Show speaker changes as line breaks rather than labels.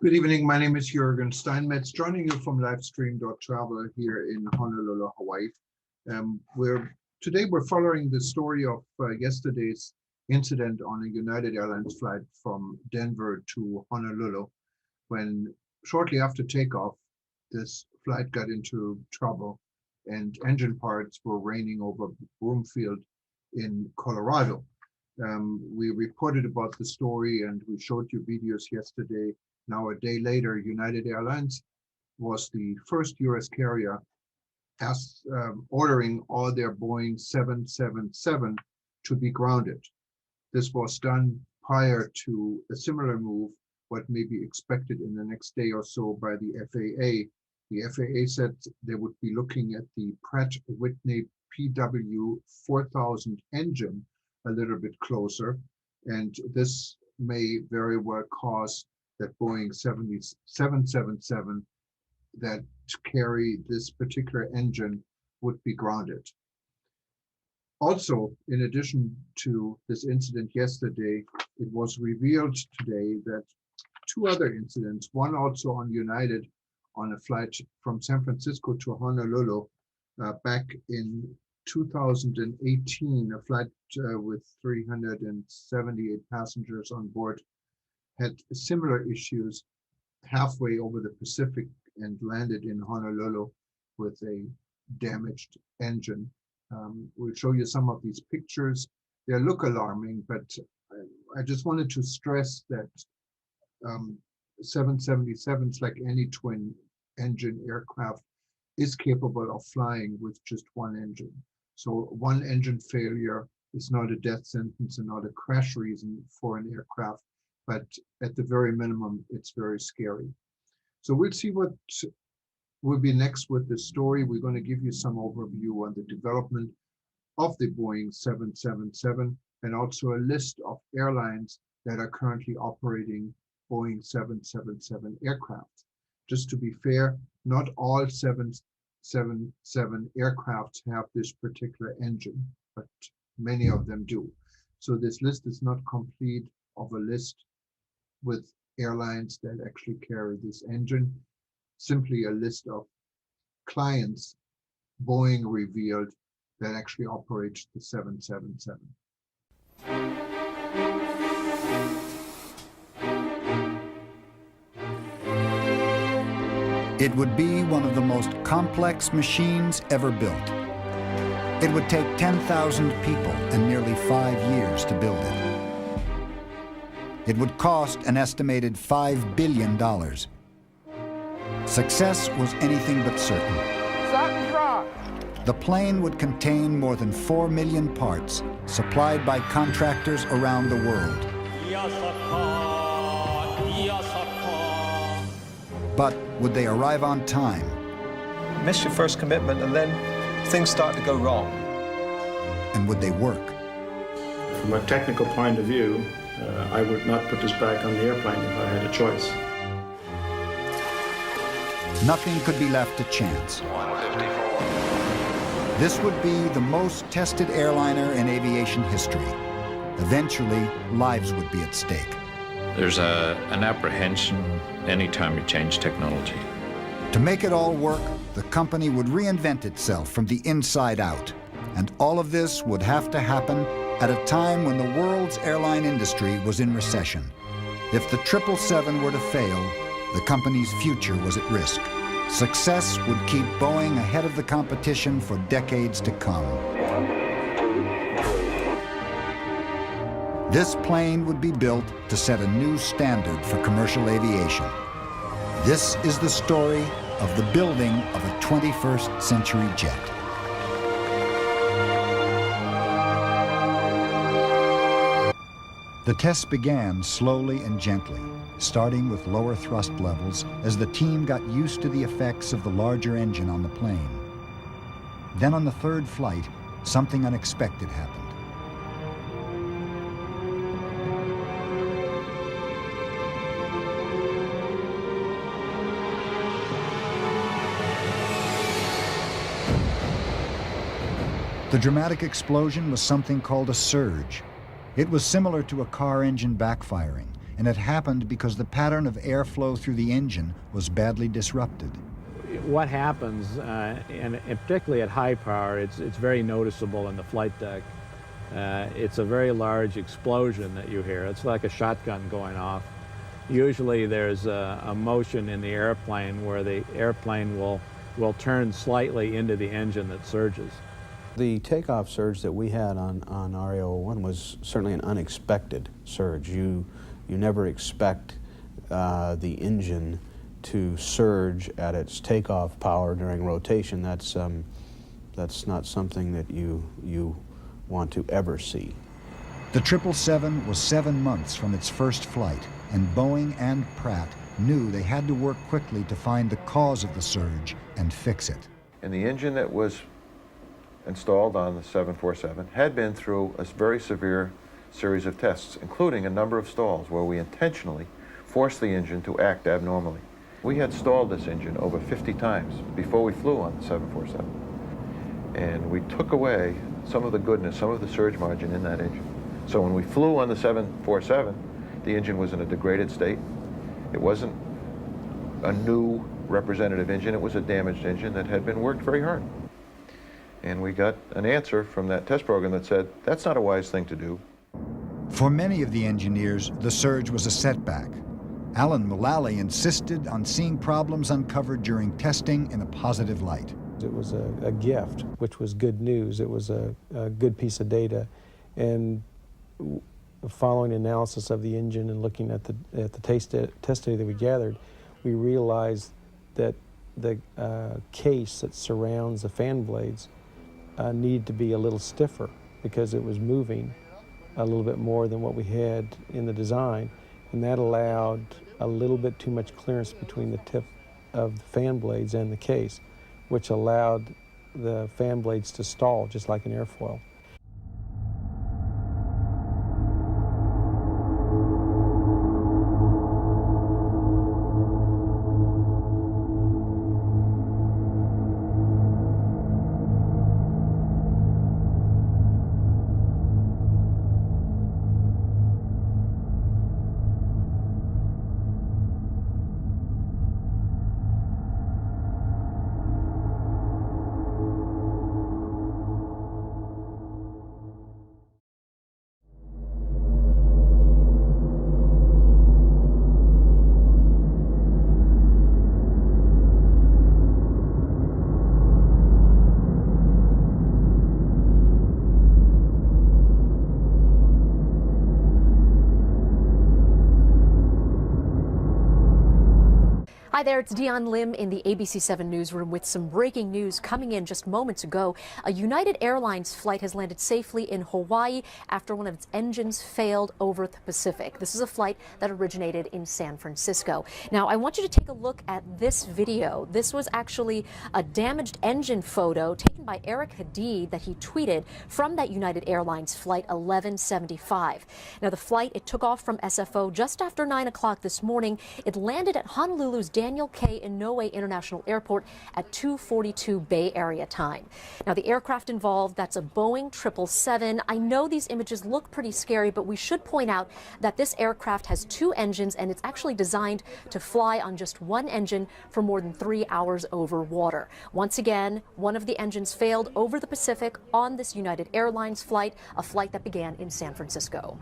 Good evening. My name is Jürgen Steinmetz, joining you from livestream.travel here in Honolulu, Hawaii. Today we're following the story of yesterday's incident on a United Airlines flight from Denver to Honolulu, when shortly after takeoff, this flight got into trouble and engine parts were raining over Broomfield in Colorado. We reported about the story and we showed you videos yesterday. Now, a day later, United Airlines was the first US carrier ordering all their Boeing 777 to be grounded. This was done prior to a similar move, what may be expected in the next day or so by the FAA. The FAA said they would be looking at the Pratt & Whitney PW4000 engine a little bit closer, and this may very well cause that Boeing 777 that carry this particular engine would be grounded. Also, in addition to this incident yesterday, it was revealed today that two other incidents, one also on United on a flight from San Francisco to Honolulu back in 2018, a flight with 378 passengers on board, had similar issues halfway over the Pacific and landed in Honolulu with a damaged engine. We'll show you some of these pictures. They look alarming, but I just wanted to stress that 777s, like any twin engine aircraft, is capable of flying with just one engine. So one engine failure is not a death sentence and not a crash reason for an aircraft, but at the very minimum, it's very scary. So we'll see what will be next with this story. We're going to give you some overview on the development of the Boeing 777 and also a list of airlines that are currently operating Boeing 777 aircraft. Just to be fair, not all 777 aircraft have this particular engine, but many of them do. So this list is not complete of a list with airlines that actually carry this engine, simply a list of clients Boeing revealed that actually operates the 777.
It would be one of the most complex machines ever built. It would take 10,000 people and nearly 5 years to build it. It would cost an estimated $5 billion. Success was anything but certain. The plane would contain more than 4 million parts, supplied by contractors around the world. But would they arrive on time?
Miss your first commitment and then things start to go wrong.
And would they work?
From a technical point of view, I would not put this back on the airplane if I had a choice.
Nothing could be left to chance. 154. This would be the most tested airliner in aviation history. Eventually, lives would be at stake.
There's an apprehension anytime you change technology.
To make it all work, the company would reinvent itself from the inside out. And all of this would have to happen at a time when the world's airline industry was in recession. If the 777 were to fail, the company's future was at risk. Success would keep Boeing ahead of the competition for decades to come. This plane would be built to set a new standard for commercial aviation. This is the story of the building of a 21st century jet. The tests began slowly and gently, starting with lower thrust levels as the team got used to the effects of the larger engine on the plane. Then on the third flight, something unexpected happened. The dramatic explosion was something called a surge. It was similar to a car engine backfiring, and it happened because the pattern of airflow through the engine was badly disrupted.
What happens, and particularly at high power, it's very noticeable in the flight deck. It's a very large explosion that you hear. It's like a shotgun going off. Usually there's a motion in the airplane where the airplane will turn slightly into the engine that surges.
The takeoff surge that we had on RA-01 was certainly an unexpected surge. You never expect the engine to surge at its takeoff power during rotation. That's not something that you want to ever see.
The 777 was 7 months from its first flight, and Boeing and Pratt knew they had to work quickly to find the cause of the surge and fix it.
And the engine that was installed on the 747 had been through a very severe series of tests, including a number of stalls where we intentionally forced the engine to act abnormally. We had stalled this engine over 50 times before we flew on the 747. And we took away some of the goodness, some of the surge margin in that engine. So when we flew on the 747, the engine was in a degraded state. It wasn't a new representative engine, it was a damaged engine that had been worked very hard. And we got an answer from that test program that said, that's not a wise thing to do.
For many of the engineers, the surge was a setback. Alan Mullally insisted on seeing problems uncovered during testing in a positive light.
It was a gift, which was good news. It was a good piece of data. And following analysis of the engine and looking at the test data that we gathered, we realized that the case that surrounds the fan blades needed to be a little stiffer because it was moving a little bit more than what we had in the design, and that allowed a little bit too much clearance between the tip of the fan blades and the case, which allowed the fan blades to stall just like an airfoil.
Hi there, it's Dion Lim in the ABC7 newsroom with some breaking news coming in just moments ago. A United Airlines flight has landed safely in Hawaii after one of its engines failed over the Pacific. This is a flight that originated in San Francisco. Now, I want you to take a look at this video. This was actually a damaged engine photo taken by Eric Hadid that he tweeted from that United Airlines flight 1175. Now, the flight, it took off from SFO just after 9 o'clock this morning. It landed at Honolulu's Daniel K. Inouye International Airport at 2:42 Bay Area time. Now, the aircraft involved, that's a Boeing 777. I know these images look pretty scary, but we should point out that this aircraft has 2 engines and it's actually designed to fly on just 1 engine for more than 3 hours over water. Once again, one of the engines failed over the Pacific on this United Airlines flight, a flight that began in San Francisco.